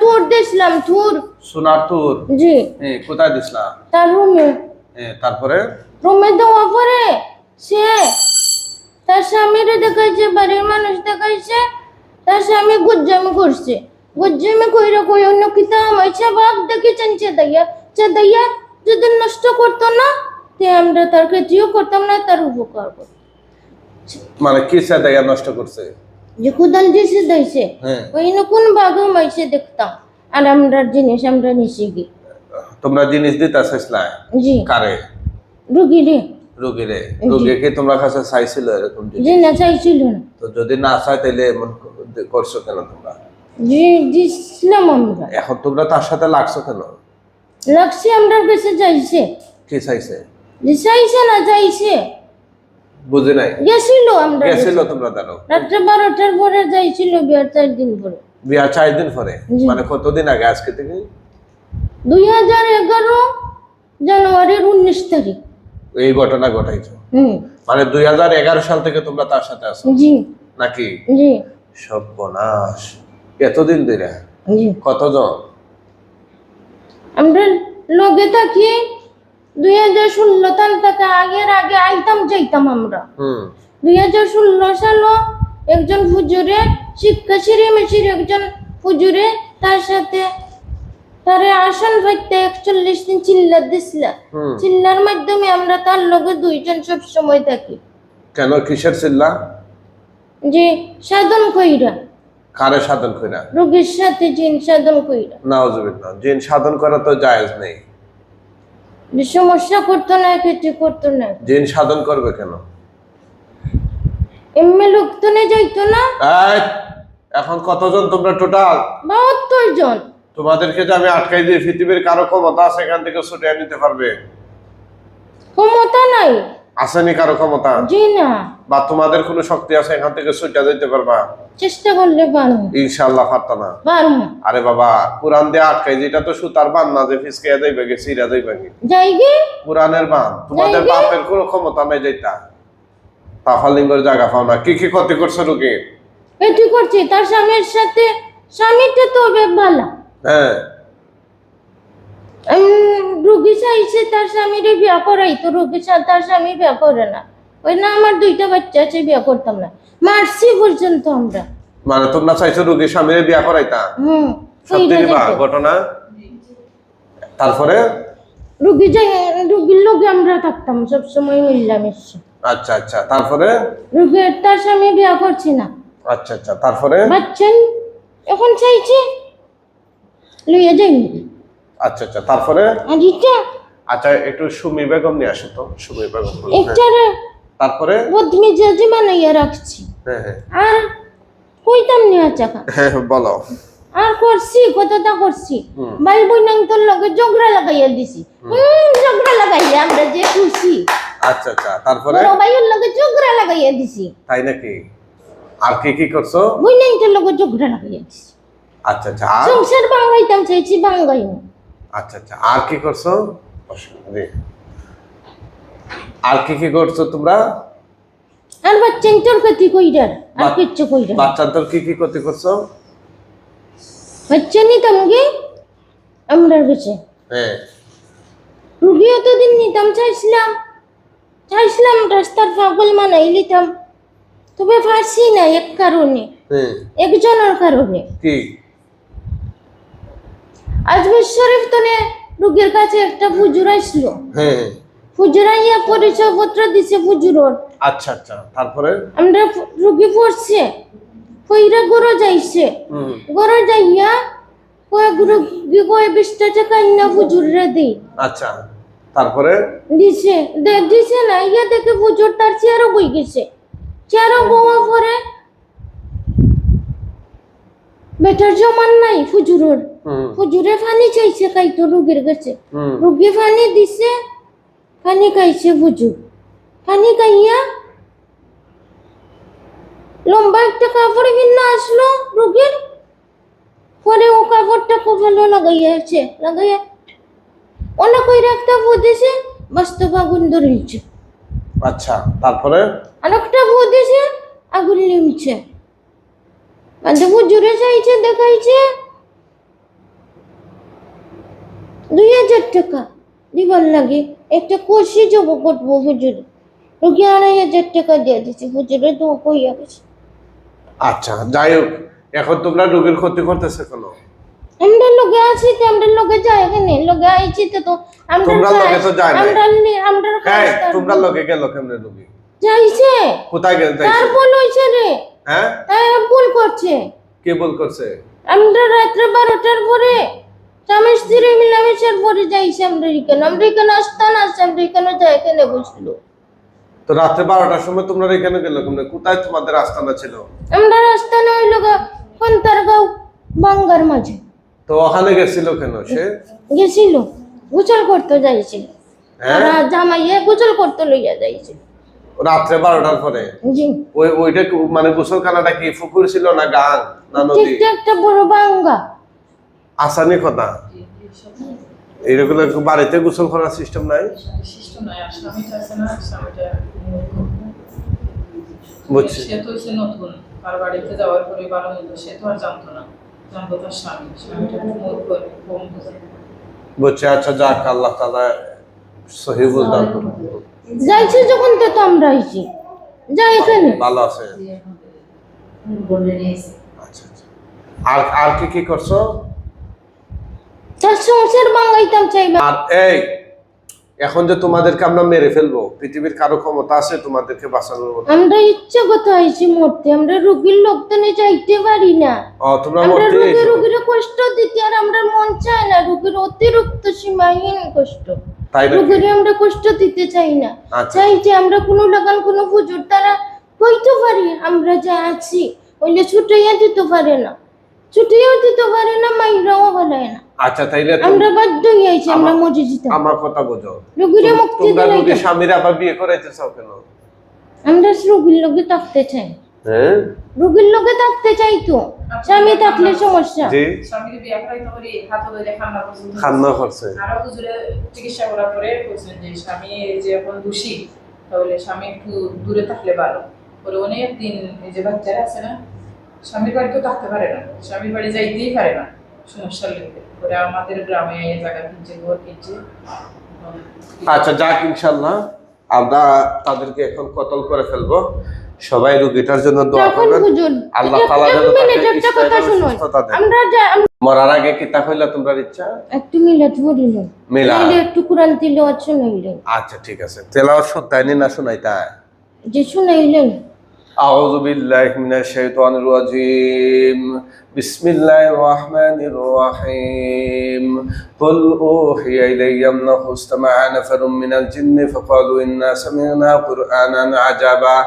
তুর দিছিলাম তুর। সোনার তুর? জি। কোথায় দিছিলা? তার রুমে। তারপরে? রুমে দেওয়া পরে সে তার স্বামীরে দেখাইছে, বাড়ির মানুষ দেখাইছে, তার স্বামী গুজ্জামি করছে। গুজ্জামি কইরা কই অন্য কিতা আমাইছে বাপ দেখি চেদাইয়া যদি নষ্ট করতো না তে আমরা তার ক্ষতিও করতাম না, তার উপকার করতাম। মানে কি চেদাইয়া নষ্ট করছে? যে খুদাল যে চেদাইছে ওই না কোন বাঘ আমাইছে দেখতাম, আর আমরা জিনিস আমরা নিছি কি। তোমরা জিনিস দিতে চাইছিলা? জি। কারে? রুগীরে। রোগীরে? রোগীকে তোমরা কাছে চাইছিল এরকম জিনিস? জি না, চাইছিল না। তো যদি না চাই তাহলে এমন করছো কেন তোমরা? জি দিছিলাম আমরা। এখন তোমরা তার সাথে লাগছো কেন? লাগছে আমরা কাছে চাইছে। কি চাইছে? যে চাইছে না চাইছে। বুঝে নাই? গেছিল আমরা। গেছিল তোমরা জানো? রাত্রে 12টার পরে যাইছিল, বিয়ার 4 দিন পরে। বিয়া 4 দিন পরে? মানে কতদিন আগে আজকে থেকে? 2011 জানুয়ারির 19 তারিখ এই ঘটনা ঘটাইছো? মানে 2011 সাল থেকে তোমরা তার সাথে আছো? জি। নাকি? জি। সর্বনাশ! এতদিন ধরে? জি। কতজন? আমরা লগে থাকি 2016 তান থেকে আগে আইতাম যাইতাম আমরা। 2016 সালে একজন হুজুরে শিক্ষাশ্রী মেশির একজন হুজুরে তার সাথে তারে আসন ভাইতে 41 দিন চিল্লার দিছিল। চিল্লার মাধ্যমে আমরা তার লগে দুইজন সব সময় থাকি। কেন কিসের চিল্লা? যে সাধন কইরা। কারে সাধন কইরা? রোগীর সাথে জিন সাধন কইরা। নাউজুবিল্লাহ। জিন সাধন করা তো জায়েজ নেই। যে সমস্যা করতো না, কিছু করতো না। জিন সাধন করবে কেন? এমনি লোক তো নে যাইতো না। এখন কতজন তোমরা টোটাল? 72 জন। তোমাদেরকে যে আমি আটকাই দিয়ে পৃথিবীর কারো ক্ষমতা আছে এখান থেকে ছুটে নিতে পারবে? ক্ষমতা নাই। আসেনি কারো ক্ষমতা? জি না। বা তোমাদের কোনো শক্তি আছে এখান থেকে ছুটে যেতে পারবা? চেষ্টা করলে পারবো। ইনশাআল্লাহ পারতা না? পারবো। আরে বাবা, কোরআন দিয়ে আটকাই, যেটা তো সুতার বান না যে ফিসকে যাইবে গে সিরা যাইবে গে। যাইগে কোরআনের বান। তোমাদের বাপের কোনো ক্ষমতা নাই যাইতা। তাফালিঙ্গর জায়গা পাও না। কি কি ক্ষতি করছে রোগী? এটি করছে তার স্বামীর সাথে, স্বামীটা তো ভালো। রোগী চাইছে তার স্বামীরে বিয়া করাই, তো রোগী তার স্বামী বিয়া করে না। ওই না আমার 2টা বাচ্চা আছে, বিয়া করতাম না, মারছি পর্যন্ত আমরা। মানে তোমরা চাইছো রোগীর স্বামীরে বিয়া করাইতা? সত্যি বা ঘটনা? তারপরে রোগীর লগে আমরা থাকতাম সব সময় মিলামিশে। আচ্ছা আচ্ছা, তারপরে? রোগীর তার স্বামী বিয়া করছে না। আচ্ছা আচ্ছা, তারপরে? বাচ্চা এখন চাইছে লইয়া যাই। আচ্ছা আচ্ছা, তারপরে? আচ্ছা, একটু সুমি বেগম নিয়ে আসো তো। সুমি বেগম একটারে তারপরে বদমেজাজি বানাইয়া রাখছি। আর কইতাম নিয়া চাকা। বলো। আর করছি, কতটা করছি। ভাই বোন তোর লগে ঝগড়া লাগাইয়া দিছি। ঝগড়া লাগাইয়া আমরা যে খুশি। আচ্ছা আচ্ছা, তারপরে? বড় ভাইয়ের লগে ঝগড়া লাগাইয়া দিছি। তাই নাকি? আর কি কি করছো? বোন তোর লগে ঝগড়া লাগাইয়া দিছি। আচ্ছা আচ্ছা, আর সংসার ভাঙাইতাম চাইছি, ভাঙাই না। আচ্ছা আচ্ছা, আর কি করছো? আর কি কি করছো তোমরা? আর বাচ্চান তোর ক্ষতি কইরা, আর কিচ্ছু কইরা। বাচ্চান তোর কি কি ক্ষতি করছো? বাচ্চা নিতাম গে আমরা কাছে। রুগী এতদিন নিতাম চাইছিলাম রাস্তার পাগল মানাই নিতাম, তবে ফাঁসি না এক কারণে, একজনের কারণে। কি? আজমির শরীফ তনে রুগীর কাছে একটা হুজুর আসলো। হুজুর আইয়া পরিচয় পত্র দিছে হুজুরর। আচ্ছা আচ্ছা, তারপরে? আমরা রুগী পড়ছে, কইরা গরো যাইছে, গরো যাইয়া কয় 20 টাকা না হুজুররে দেই। আচ্ছা, তারপরে? দিছে না, ইয়া দেখে হুজুর তার চেয়ারও বই গেছে। চেয়ারও বওয়া পরে বেটার জমান নাই হুজুরর। হুজুরে পানি চাইছে খাইতো রুগীর কাছে, রুগী পানি দিছে, পানি খাইছে হুজুর। পানি খাইয়া লম্বা একটা কাপড় কিনা আসলো রুগীর, পরে ও কাপড়টা খুব ভালো লাগাইয়াছে, লাগাইয়া অনেক ওই একটা বুঝেছে, বাস্তব আগুন ধরেছে। আচ্ছা, তারপরে? আরেকটা বুঝেছে, আগুন নিমছে। মানে হুজুরে চাইছে দেখাইছে, 2000 টাকা দিবার লাগে একটা কোষে জব করবো হুজুর, রুগী 2500 টাকা দিয়ে দিচ্ছি, হুজুরের দোয়া কইয়া গেছে। আচ্ছা যাই হোক, এখন তোমরা রোগীর ক্ষতি করতেছে কেন? আমরা লগে আছি তো, আমরা লগে যাই এখানে লগে আইছি তো আমরা তোমরা লগে তো যায় নাই। আমরা হ্যাঁ, তোমরা লগে গেল কেমনে রোগী? যাইছে, কোথায় গেল তার যাইছে? ভুল হইছে রে। হ্যাঁ, তাই ভুল করছে। কে ভুল করছে? আমরা রাত্রে 12টার পরে স্বামী স্ত্রী মিলামিশার পরে যাইছি আমরা এখানে আসতাম আসছে, আমরা এখানে যাই এখানে বসলো। তো রাত্রে 12টার সময় তোমরা এখানে গেল কেমনে? কোথায় তোমাদের আস্তানা ছিল? আমরা রাস্তায় হইল কন্তারগাঁও বাঙ্গার মাঝে। তো ওখানে গেছিল কেন সে? গেছিল গোসল করতে যাইছিল, হ্যাঁ? আর জামাইয়ে গোসল করতে লইয়া যাইছিল রাত্রে 12টার পরে? জি। ওইটা মানে গোসলখানাটা কি পুকুর ছিল না গান না নদী? ঠিক একটা বড় বাঙ্গা। আসানি কথা, এইরকম বাড়িতে গোসল করার সিস্টেম নাই? সিস্টেম নাই, স্বামীটা আছে না, স্বামীটা বুঝছি। সে তো হচ্ছে নতুন, আর বাড়িতে যাওয়ার পরে ভালো মতো সে তো আর জানতো না, জানতো তার স্বামীটা একটু মূর্খ, কম বোঝে। বুঝছি। আচ্ছা যাক, আল্লাহ তাআলা সহি বুঝদান করুন। যাইছি যখন তো আমরা আইছি যাই এখানে। ভালো আছে। আচ্ছা আচ্ছা। আর কি করছো? তার সংসার বাঙ্গাইতাম চাইবা। আর এই এখন যে তোমাদেরকে আমরা মেরে ফেলবো, পৃথিবীর কারো ক্ষমতা আছে তোমাদেরকে বাঁচানোর মতো? আমরা ইচ্ছাগত আইছি মরতে, আমরা রোগীর লোকজনে যাইতে পারি না। ও তোমরা আমরা মরতে এসো? রোগীর কষ্ট দিতে আর আমরা মন চায় না, রোগীর অতিরিক্ত সীমাহীন কষ্ট, তাই নাকি? রোগীর আমরা কষ্ট দিতে চাই না। আচ্ছা। চাই যে আমরা কোনো লাগান কোনো হুজুর তারা কইতে পারি আমরা যা আছি, ওইলে ছুটাইয়া দিতে পারে না, ছুটাইয়াও দিতে পারে না, মাইরাও বলায় না। আচ্ছা তাইলে আমরা বাধ্য হয়ে আইছি, আমরা মরে যেতাম। আমার কথা বোঝো, রোগীর মুক্তি তোমরা দিলে রোগীর স্বামীর আবার বিয়ে করাইতে চাও কেন? আমরা রোগীর লোকে থাকতে চাই, হ্যাঁ রোগীর লোকে থাকতে চাই তো, স্বামী থাকলে সমস্যা। জি, স্বামীকে বিয়ে করাইতে পারি, হাত ধরে খান্না পর্যন্ত খান্না করছে। আরো হুজুরে চিকিৎসা করার পরে বলছেন যে স্বামী যে এখন দোষী, তাহলে স্বামী একটু দূরে থাকলে ভালো। পরে অনেক দিন এই যে বাচ্চারা আছে না, স্বামীর বাড়ি তো থাকতে পারে না, স্বামীর বাড়ি যাইতেই পারে না সমস্যার লেগে। পরে আমাদের গ্রামে এই জায়গা কিনছে, ঘর কিনছে। আচ্ছা যাক, ইনশাআল্লাহ আমরা তাদেরকে এখন কতল করে ফেলবো। সবাই রোগীটার জন্য দোয়া তখন করবেন, হুজুর আল্লাহ তাআলা যেন এক তাকে মিনিট একটা কথা ইসলামের শুনুন, সুস্থতা দেন। আমরা মরার আগে কি তা হইলা তোমরা ইচ্ছা? একটু মিলাদ পড়িল, মিলাদ। নাইলে একটু কোরআন তিলাওয়াত শুনাইলেন। আচ্ছা ঠিক আছে, তেলাওয়াত শুনতাইনি না শুনাইতা? যে শুনাইলেন। أعوذ بالله من الشيطان الرجيم بسم الله الرحمن الرحيم قل أوحي إلي أنه استمع نفر من الجن فقالوا إنا سمعنا قرآنا عجبا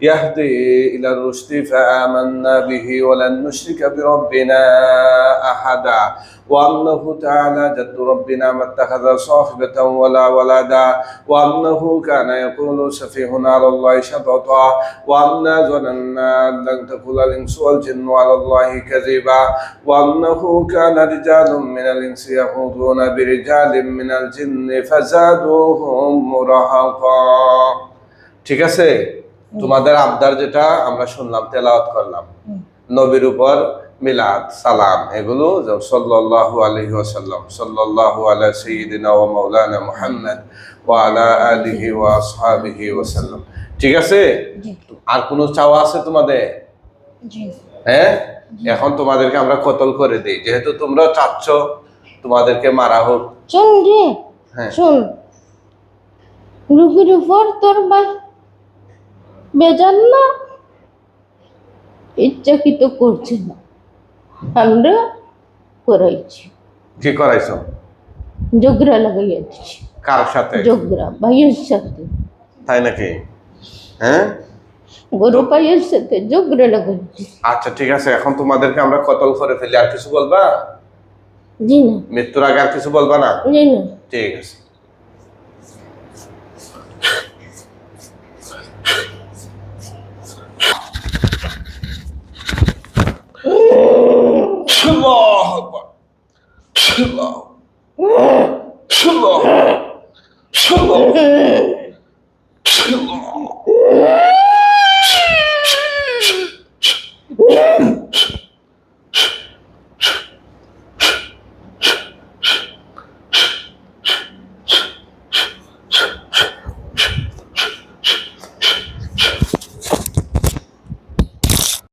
يهدي إلى الرشد فآمنا به ولن نشرك بربنا أحدا وأنه تعالى جد ربنا ما اتخذ صاحبة ولا ولدا وأنه كان يقول سفيهنا على الله شططا وأنا ظننا أن لن تقول الإنس والجن على الله كذبا وأنه كان رجال من الإنس يعوذون برجال من الجن فزادوهم مرهقا। ঠিক আছে, তোমাদের আবদার যেটা আমরা শুনলাম, তেলাওয়াত করলাম, নবীর উপর মিলাদ সালাম, এগুলো সাল্লাল্লাহু আলাইহি ওয়াসাল্লাম, সাল্লাল্লাহু আলা সাইয়্যিদিনা ওয়া মাওলানা মুহাম্মদ ওয়া আলা আলিহি ওয়া আসহাবিহি ওয়াসাল্লাম। ঠিক আছে? আর কোনো চাওয়া আছে তোমাদের? জি। হ্যাঁ, এখন তোমাদেরকে আমরা কতল করে দেই, যেহেতু তোমরা চাচ্ছ তোমাদেরকে মারা হোক। শোন রে, হ্যাঁ শোন, রোগীর উপর তোর বেজান না, ইচ্ছাকৃত করছে না, আমরা করাইছি, কি করাইছো? যোগরা লাগাইয়া দিচ্ছি। কার সাথে? যোগরা ভাইয়ের সাথে। তাই নাকি? হ্যাঁ, গরু ভাইয়ের সাথে যোগরা লাগাইছি। আচ্ছা ঠিক আছে, এখন তোমাদেরকে আমরা কতল করে ফেলি। আর কিছু বলবা? জি না। মৃত্যুর আগে আর কিছু বলবা না? জি না। ঠিক আছে। আল্লাহু আকবার, আল্লাহু আল্লাহু আল্লাহু